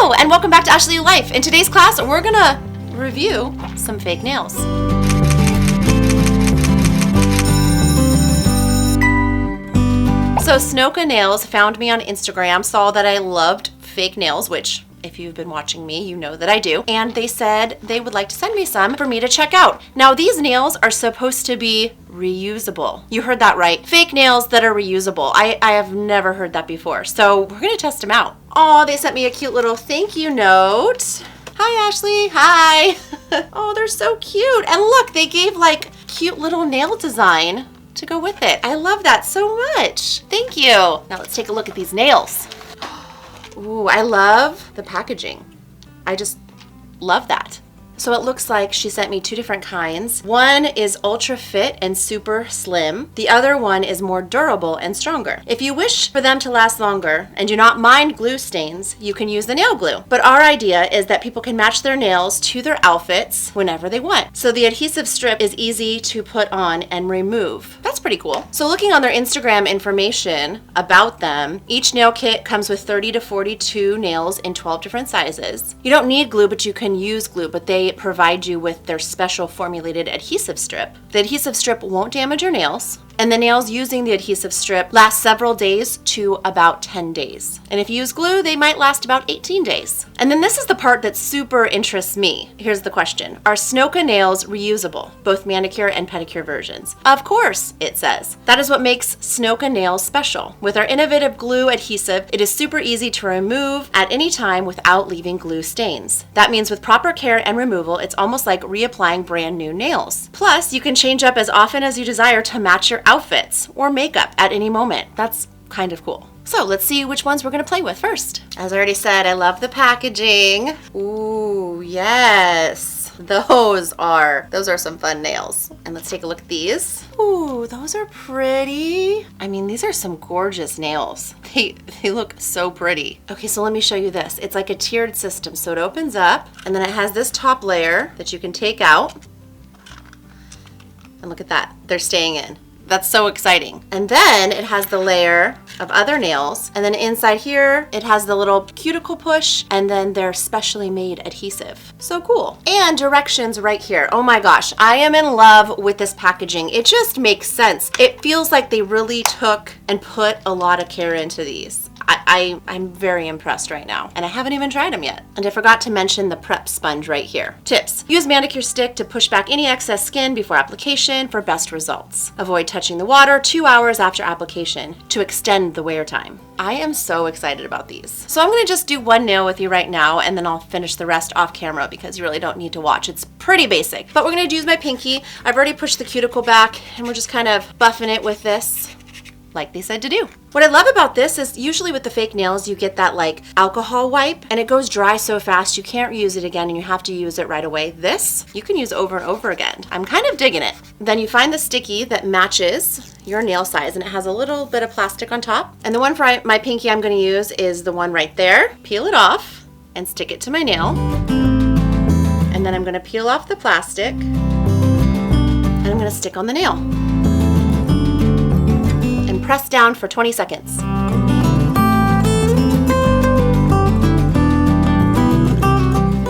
Hello, and welcome back to Ashley Life. In today's class, we're gonna review some fake nails. So Snocca Nails found me on Instagram, saw that I loved fake nails, which if you've been watching me, you know that I do. And they said they would like to send me some for me to check out. Now these nails are supposed to be reusable. You heard that right. Fake nails that are reusable. I have never heard that before. So we're gonna test them out. Oh, they sent me a cute little thank you note. Hi, Ashley. Hi. Oh, they're so cute. And look, they gave like cute little nail design to go with it. I love that so much. Thank you. Now let's take a look at these nails. Ooh, I love the packaging. I just love that. So it looks like she sent me two different kinds. One is ultra fit and super slim. The other one is more durable and stronger. If you wish for them to last longer and do not mind glue stains, you can use the nail glue. But our idea is that people can match their nails to their outfits whenever they want. So the adhesive strip is easy to put on and remove. That's pretty cool. So looking on their Instagram information about them, each nail kit comes with 30 to 42 nails in 12 different sizes. You don't need glue, but you can use glue, but they provide you with their special formulated adhesive strip. The adhesive strip won't damage your nails, and the nails using the adhesive strip last several days to about 10 days. And if you use glue, they might last about 18 days. And then this is the part that super interests me. Here's the question. Are Snocca nails reusable, both manicure and pedicure versions? Of course, it says. That is what makes Snocca nails special. With our innovative glue adhesive, it is super easy to remove at any time without leaving glue stains. That means with proper care and removal, it's almost like reapplying brand new nails. Plus, you can change up as often as you desire to match your outfits or makeup at any moment. That's kind of cool. So let's see which ones we're gonna play with first. As I already said, I love the packaging. Ooh, yes. Those are some fun nails. And let's take a look at these. Ooh, those are pretty. I mean, these are some gorgeous nails. They look so pretty. Okay, so let me show you this. It's like a tiered system. So it opens up and then it has this top layer that you can take out. And look at that, they're staying in. That's so exciting. And then it has the layer of other nails. And then inside here, it has the little cuticle push and then their specially made adhesive. So cool. And directions right here. Oh my gosh, I am in love with this packaging. It just makes sense. It feels like they really took and put a lot of care into these. I'm very impressed right now, and I haven't even tried them yet. And I forgot to mention the prep sponge right here. Tips: use manicure stick to push back any excess skin before application for best results. Avoid touching the water 2 hours after application to extend the wear time. I am so excited about these. So I'm gonna just do one nail with you right now, and then I'll finish the rest off camera because you really don't need to watch. It's pretty basic, but we're gonna use my pinky. I've already pushed the cuticle back, and we're just kind of buffing it with this, like they said to do. What I love about this is usually with the fake nails, you get that like alcohol wipe and it goes dry so fast you can't use it again and you have to use it right away. This, you can use over and over again. I'm kind of digging it. Then you find the sticky that matches your nail size and it has a little bit of plastic on top. And the one for my pinky I'm gonna use is the one right there. Peel it off and stick it to my nail. And then I'm gonna peel off the plastic and I'm gonna stick on the nail. Press down for 20 seconds. And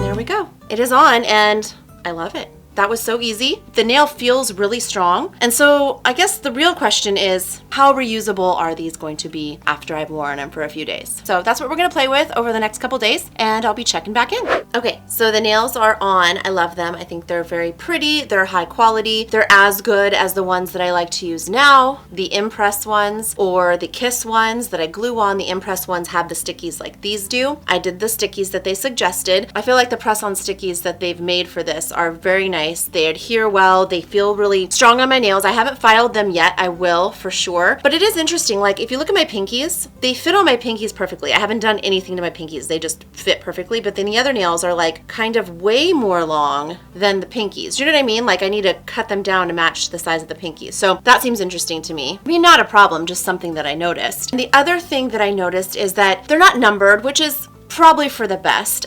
there we go. It is on and I love it. That was so easy. The nail feels really strong. And so I guess the real question is, how reusable are these going to be after I've worn them for a few days? So that's what we're gonna play with over the next couple days, and I'll be checking back in. Okay, so the nails are on. I love them. I think they're very pretty. They're high quality. They're as good as the ones that I like to use now, the Impress ones or the Kiss ones that I glue on. The Impress ones have the stickies like these do. I did the stickies that they suggested. I feel like the press-on stickies that they've made for this are very nice. They adhere well. They feel really strong on my nails. I haven't filed them yet. I will for sure. But it is interesting. Like if you look at my pinkies, they fit on my pinkies perfectly. I haven't done anything to my pinkies. They just fit perfectly. But then the other nails are like kind of way more long than the pinkies. Do you know what I mean? Like I need to cut them down to match the size of the pinkies. So that seems interesting to me. I mean, not a problem, just something that I noticed. And the other thing that I noticed is that they're not numbered, which is probably for the best.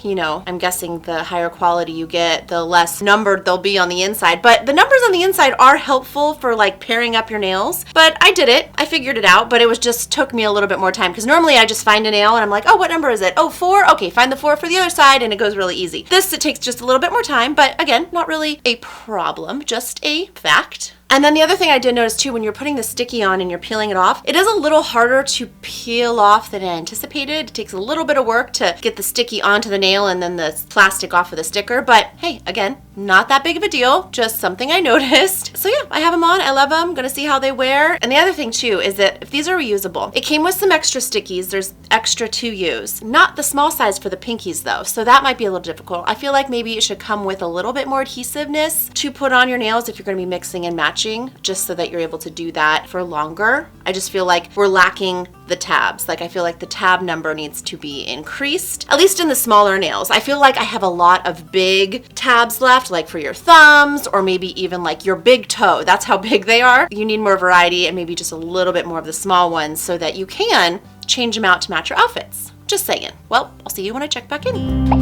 You know, I'm guessing the higher quality you get, the less numbered they'll be on the inside. But the numbers on the inside are helpful for like pairing up your nails. But I did it. I figured it out, but it was just took me a little bit more time because normally I just find a nail and I'm like, oh, what number is it? Oh, 4? Okay, find the 4 for the other side, and it goes really easy. This, it takes just a little bit more time, but again, not really a problem, just a fact. And then the other thing I did notice too, when you're putting the sticky on and you're peeling it off, it is a little harder to peel off than I anticipated. It takes a little bit of work to get the sticky onto the nail and then the plastic off of the sticker. But hey, again, not that big of a deal, just something I noticed. So yeah, I have them on, I love them, gonna see how they wear. And the other thing too is that if these are reusable, it came with some extra stickies. There's extra to use. Not the small size for the pinkies though, so that might be a little difficult. I feel like maybe it should come with a little bit more adhesiveness to put on your nails if you're gonna be mixing and matching, just so that you're able to do that for longer. I just feel like we're lacking the tabs. Like I feel like the tab number needs to be increased, at least in the smaller nails. I feel like I have a lot of big tabs left, like for your thumbs or maybe even like your big toe. That's how big they are. You need more variety and maybe just a little bit more of the small ones so that you can change them out to match your outfits. Just saying. Well, I'll see you when I check back in.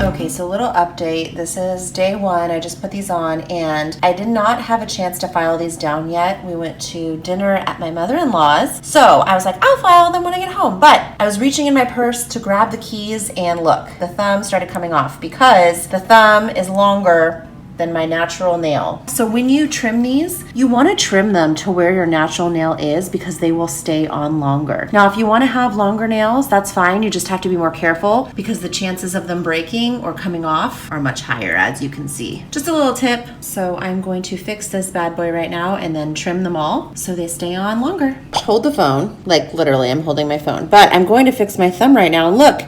Okay, so a little update. This is day 1. I just put these on and I did not have a chance to file these down yet. We went to dinner at my mother-in-law's. So I was like, I'll file them when I get home. But I was reaching in my purse to grab the keys and look, the thumb started coming off because the thumb is longer than my natural nail. So when you trim these, you want to trim them to where your natural nail is because they will stay on longer. Now, if you want to have longer nails, that's fine. You just have to be more careful because the chances of them breaking or coming off are much higher, as you can see. Just a little tip. So I'm going to fix this bad boy right now and then trim them all so they stay on longer. Hold the phone, like literally I'm holding my phone, but I'm going to fix my thumb right now and look.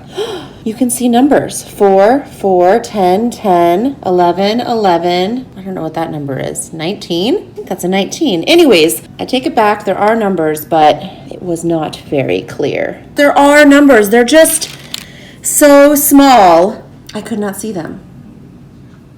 You can see numbers, 4, 4, 10, 10, 11, 11. I don't know what that number is, 19? I think that's a 19. Anyways, I take it back, there are numbers, but it was not very clear. There are numbers, they're just so small. I could not see them.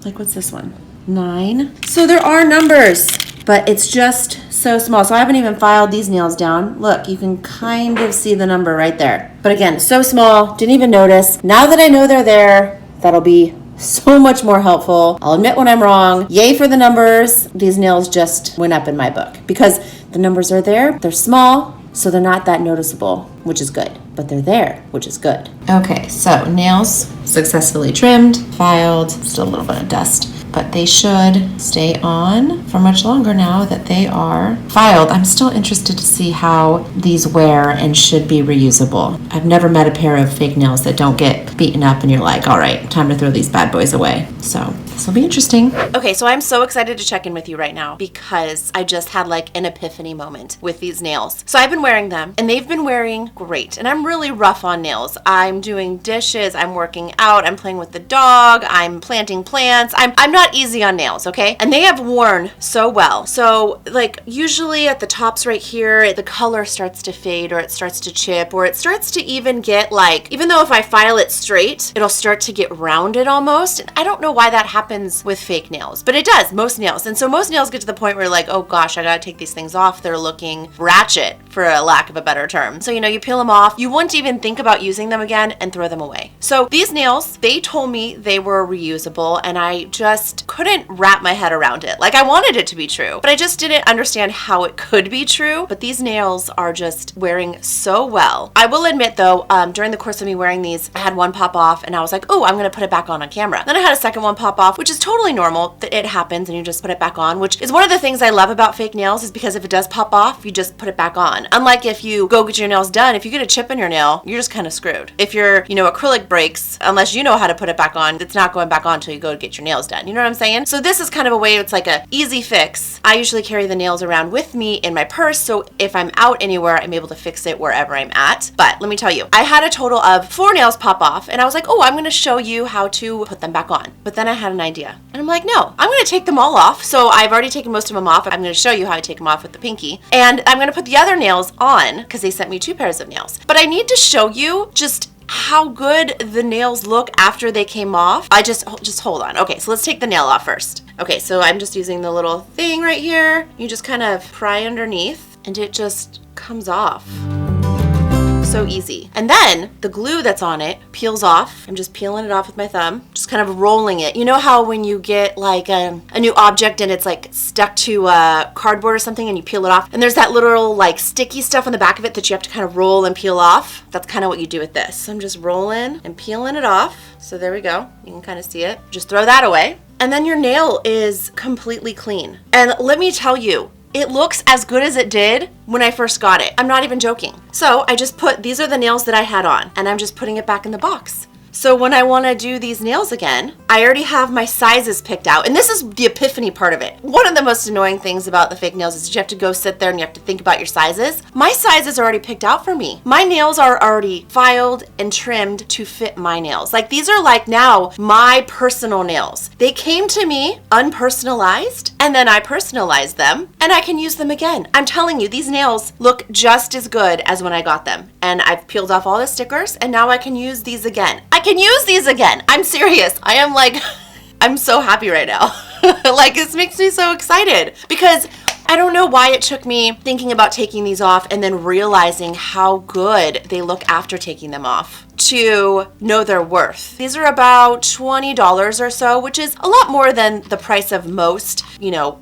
Like, what's this one? 9. So there are numbers, but it's just so small. So I haven't even filed these nails down. Look, you can kind of see the number right there. But again, so small, didn't even notice. Now that I know they're there, that'll be so much more helpful. I'll admit when I'm wrong. Yay for the numbers. These nails just went up in my book because the numbers are there. They're small, so they're not that noticeable, which is good. But they're there, which is good. Okay, so nails successfully trimmed, filed, still a little bit of dust. But they should stay on for much longer now that they are filed. I'm still interested to see how these wear and should be reusable. I've never met a pair of fake nails that don't get beaten up and you're like, all right, time to throw these bad boys away. So this will be interesting. Okay, so I'm so excited to check in with you right now because I just had like an epiphany moment with these nails. So I've been wearing them and they've been wearing great. And I'm really rough on nails. I'm doing dishes, I'm working out, I'm playing with the dog, I'm planting plants. I'm not easy on nails, okay? And they have worn so well. So like usually at the tops right here, the color starts to fade or it starts to chip or it starts to even get like, even though if I file it straight, it'll start to get rounded almost. And I don't know why that happens with fake nails, but it does, most nails. And so most nails get to the point where you're like, oh gosh, I gotta take these things off. They're looking ratchet for a lack of a better term. So, you know, you peel them off, you wouldn't even think about using them again and throw them away. So these nails, they told me they were reusable and I just couldn't wrap my head around it. Like I wanted it to be true, but I just didn't understand how it could be true. But these nails are just wearing so well. I will admit though, during the course of me wearing these, I had one pop off and I was like, oh, I'm gonna put it back on camera. Then I had a second one pop off, which is totally normal. That it happens and you just put it back on, which is one of the things I love about fake nails is because if it does pop off, you just put it back on. Unlike if you go get your nails done, if you get a chip in your nail, you're just kind of screwed. If your, acrylic breaks, unless you know how to put it back on, it's not going back on until you go to get your nails done. You know what I'm saying? So this is kind of a way, it's like a easy fix. I usually carry the nails around with me in my purse, so if I'm out anywhere, I'm able to fix it wherever I'm at. But let me tell you, I had a total of 4 nails pop off, and I was like, oh, I'm gonna show you how to put them back on. But then I had an idea, and I'm like, no, I'm gonna take them all off. So I've already taken most of them off. I'm gonna show you how I take them off with the pinky, and I'm gonna put the other nails on, because they sent me 2 pairs of nails. But I need to show you just how good the nails look after they came off. I just hold on. Okay, so let's take the nail off first. Okay, so I'm just using the little thing right here. You just kind of pry underneath and it just comes off. So easy. And then the glue that's on it peels off. I'm just peeling it off with my thumb, just kind of rolling it. You know how when you get like a new object and it's like stuck to cardboard or something and you peel it off and there's that little like sticky stuff on the back of it that you have to kind of roll and peel off? That's kind of what you do with this. So I'm just rolling and peeling it off. So there we go. You can kind of see it. Just throw that away. And then your nail is completely clean. And let me tell you, it looks as good as it did when I first got it. I'm not even joking. So I just these are the nails that I had on and I'm just putting it back in the box. So when I want to do these nails again, I already have my sizes picked out. And this is the epiphany part of it. One of the most annoying things about the fake nails is you have to go sit there and you have to think about your sizes. My sizes are already picked out for me. My nails are already filed and trimmed to fit my nails. Like these are like now my personal nails. They came to me unpersonalized and then I personalized them and I can use them again. I'm telling you, these nails look just as good as when I got them. And I've peeled off all the stickers and now I can use these again. I can use these again. I'm serious. I am like, I'm so happy right now. Like this makes me so excited because I don't know why it took me thinking about taking these off and then realizing how good they look after taking them off to know their worth. These are about $20 or so, which is a lot more than the price of most,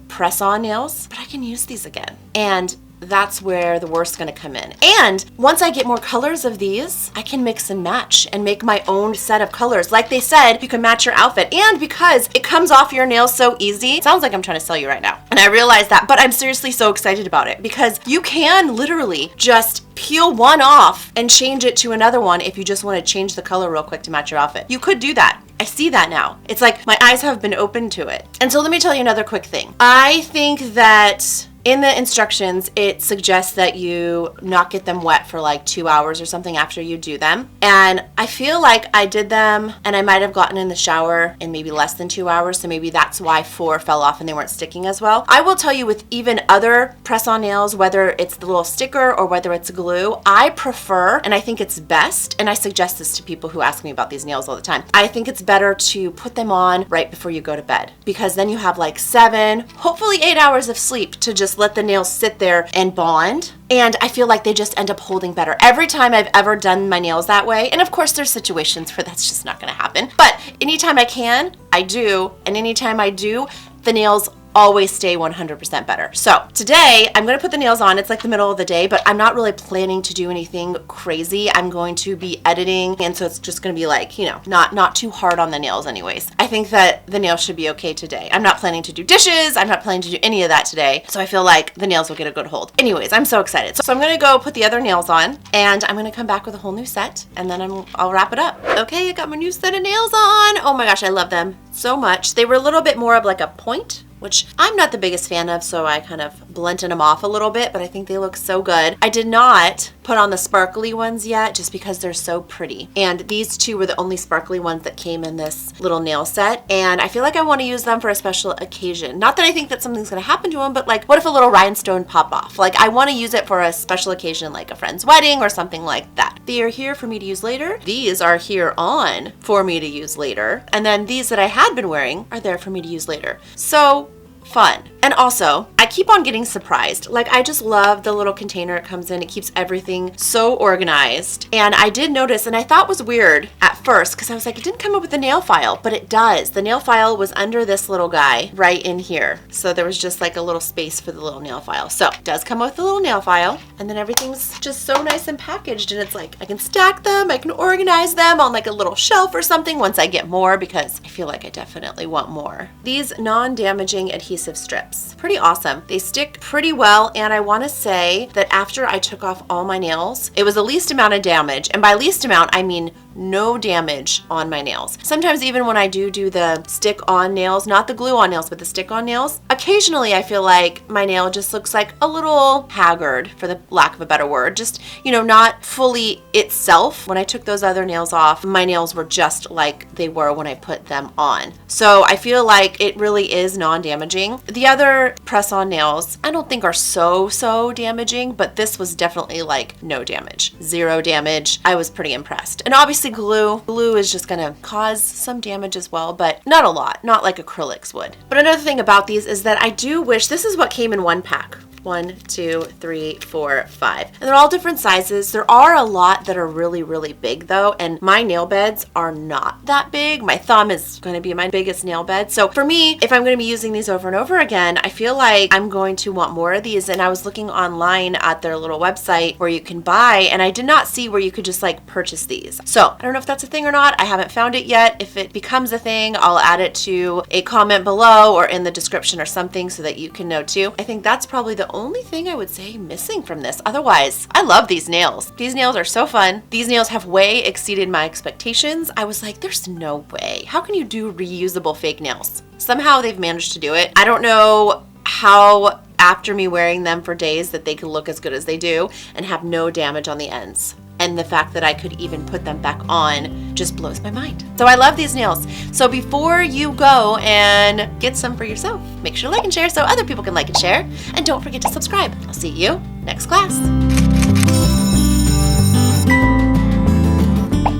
press-on nails, but I can use these again. And that's where the worst's gonna come in. And once I get more colors of these, I can mix and match and make my own set of colors. Like they said, you can match your outfit. And because it comes off your nails so easy, it sounds like I'm trying to sell you right now. And I realize that, but I'm seriously so excited about it because you can literally just peel one off and change it to another one if you just want to change the color real quick to match your outfit. You could do that. I see that now. It's like my eyes have been open to it. And so let me tell you another quick thing. I think that in the instructions, it suggests that you not get them wet for like 2 hours or something after you do them. And I feel like I did them and I might have gotten in the shower in maybe less than 2 hours. So maybe that's why 4 fell off and they weren't sticking as well. I will tell you with even other press-on nails, whether it's the little sticker or whether it's glue, I prefer, and I think it's best, and I suggest this to people who ask me about these nails all the time, I think it's better to put them on right before you go to bed because then you have like 7, hopefully 8 hours of sleep to just let the nails sit there and bond. And I feel like they just end up holding better. Every time I've ever done my nails that way, and of course there's situations where that's just not gonna happen, but anytime I can, I do, and anytime I do, the nails always stay 100% better. So today I'm gonna put the nails on. It's like the middle of the day, but I'm not really planning to do anything crazy. I'm going to be editing, and so it's just gonna be like, not too hard on the nails anyways. I think that the nails should be okay today. I'm not planning to do dishes. I'm not planning to do any of that today. So I feel like the nails will get a good hold. Anyways, I'm so excited. So I'm gonna go put the other nails on and I'm gonna come back with a whole new set and then I'll wrap it up. Okay, I got my new set of nails on. Oh my gosh, I love them so much. They were a little bit more of like a point, which I'm not the biggest fan of, so I kind of blended them off a little bit, but I think they look so good. I did not put on the sparkly ones yet, just because they're so pretty. And these two were the only sparkly ones that came in this little nail set, and I feel like I want to use them for a special occasion. Not that I think that something's gonna happen to them, but like, what if a little rhinestone pop off? Like, I want to use it for a special occasion, like a friend's wedding or something like that. They are here for me to use later. These are here on for me to use later. And then these that I had been wearing are there for me to use later. So fun. And also, I keep on getting surprised. Like, I just love the little container it comes in. It keeps everything so organized. And I did notice, and I thought was weird at first, because I was like, it didn't come up with a nail file, but it does. The nail file was under this little guy right in here. So there was just like a little space for the little nail file. So it does come with a little nail file, and then everything's just so nice and packaged. And it's like, I can stack them, I can organize them on like a little shelf or something once I get more, because I feel like I definitely want more. These non-damaging adhesive strips. Pretty awesome. They stick pretty well, and I want to say that after I took off all my nails, it was the least amount of damage, and by least amount I mean no damage on my nails. Sometimes even when I do the stick-on nails, not the glue-on nails, but the stick-on nails, occasionally I feel like my nail just looks like a little haggard, for the lack of a better word. Just, you know, not fully itself. When I took those other nails off, my nails were just like they were when I put them on. So I feel like it really is non-damaging. The other press-on nails I don't think are so damaging, but this was definitely like no damage, zero damage. I was pretty impressed. And obviously glue is just gonna cause some damage as well, but not a lot, not like acrylics would. But another thing about these is that I do wish, this is what came in one pack. 1, 2, 3, 4, 5. And they're all different sizes. There are a lot that are really big though, and my nail beds are not that big. My thumb is going to be my biggest nail bed. So for me, if I'm going to be using these over and over again, I feel like I'm going to want more of these. And I was looking online at their little website where you can buy, and I did not see where you could just like purchase these. So I don't know if that's a thing or not. I haven't found it yet. If it becomes a thing, I'll add it to a comment below or in the description or something so that you can know too. I think that's probably the only thing I would say missing from this. Otherwise, I love these nails. These nails are so fun. These nails have way exceeded my expectations. I was like, there's no way. How can you do reusable fake nails? Somehow they've managed to do it. I don't know how after me wearing them for days that they could look as good as they do and have no damage on the ends. And the fact that I could even put them back on just blows my mind. So I love these nails. So before you go and get some for yourself, make sure to like and share so other people can like and share. And don't forget to subscribe. I'll see you next class.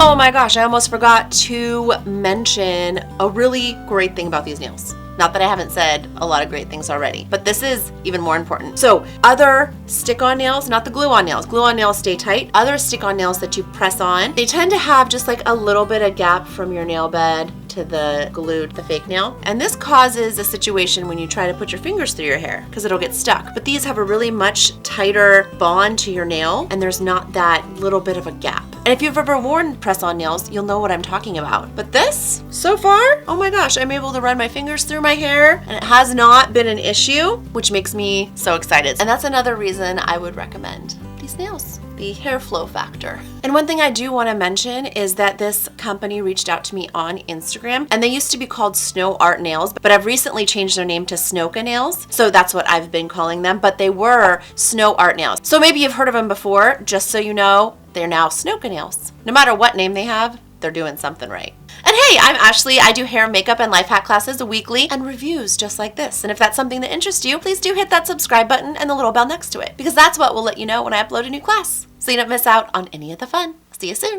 Oh my gosh, I almost forgot to mention a really great thing about these nails. Not that I haven't said a lot of great things already, but this is even more important. So other stick-on nails, not the glue-on nails. Glue-on nails stay tight. Other stick-on nails that you press on, they tend to have just like a little bit of gap from your nail bed to the glued, the fake nail. And this causes a situation when you try to put your fingers through your hair because it'll get stuck. But these have a really much tighter bond to your nail, and there's not that little bit of a gap. And if you've ever worn press-on nails, you'll know what I'm talking about. But this, so far, oh my gosh, I'm able to run my fingers through my hair and it has not been an issue, which makes me so excited. And that's another reason I would recommend these nails, the hair flow factor. And one thing I do want to mention is that this company reached out to me on Instagram, and they used to be called Snow Art Nails, but I've recently changed their name to Snocca Nails. So that's what I've been calling them, but they were Snow Art Nails. So maybe you've heard of them before, just so you know, they're now Snocca Nails. No matter what name they have, they're doing something right. And hey, I'm Ashley. I do hair, makeup, and life hack classes weekly and reviews just like this. And if that's something that interests you, please do hit that subscribe button and the little bell next to it, because that's what will let you know when I upload a new class, so you don't miss out on any of the fun. See you soon.